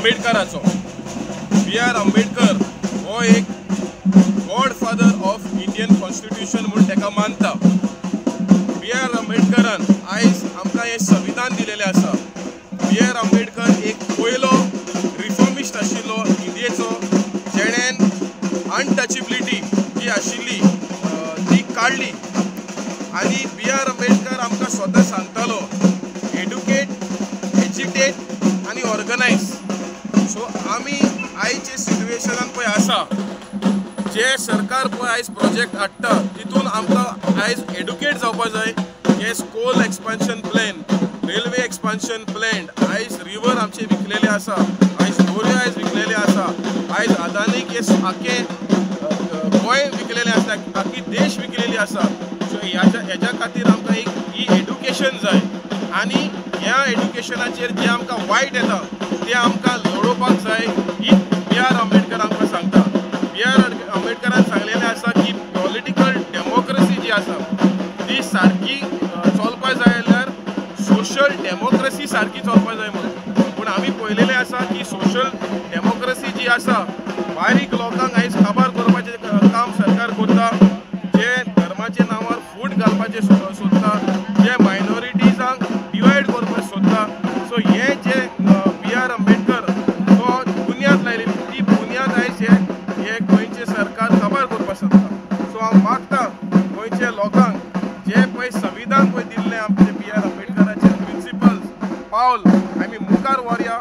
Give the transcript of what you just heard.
आंबेडकराचो। B.R. Ambedkar हो एक godfather of Indian constitution म्हणून ताका मानता। B.R. आंबेडकरान आयज आमकां हे संविधान दिलेलें आसा। B.R. आंबेडकर एक पयलो रिफॉर्मिस्ट आशिल्लो इंडियेचो, जेणेन अनटचेबिलिटी जी आशिल्ली ती काडली। आनी B.R. आंबेडकर आमकां स्वता सांगतालो एड्युकेट, एज्युकेट आनी ऑर्गनायज। सो आमी आयचे सिट्युएशनान पळय आसा, जे सरकार पळय आयज प्रोजेक्ट हाडटा तितून आमकां आयज एड्युकेट जावपा जाय। हे coal expansion plan, railway expansion plan, आयज रिवर आमचे विकलेले आसा, आयज दर्यो आयज विकलेले आसा, आयज अदानीक हे आख्खे गोंय विकलेले आसा, आख्खी देश विकलेली आसा। सो हेज्या खातीर आमकां एक ही एड्युकेशन जाय आनी ह्या एड्युकेशनाचेर जे आमकां वायट येता ते आमकां लडोवपाक जाय, ही B.R. आंबेडकर आमकां सांगता। B.R. आंबेडकरान सांगलेलें आसा की पॉलिटिकल डेमोक्रेसी जी आसा ती सारकी चलपा जाय जाल्यार सोशल डेमोक्रेसी सारकी चलपा जाय म्हणून। पूण आमी पळयलेलें आसा की सोशल डेमोक्रेसी जी आसा बारीक लोकांक आयज काबार करपाचें काम सरकार करता, जे धर्माच्या नांवार फूट घालपाचें सोदता, जे मायनॉरिटीजांक डिवायड करपाक सोदता। सो हे जे B.R. आंबेडकर तो बुन्याद लायली, ती बुन्याद आयज हे गोंयचे सरकार काबार करपाक सोदता। सो हांव मागता गोंयच्या लोकांक जे पळय संविधान पळय दिल्लें आमचे B.R. आंबेडकराचे प्रिंसिपल्स पावल आमी मुखार व्हरया।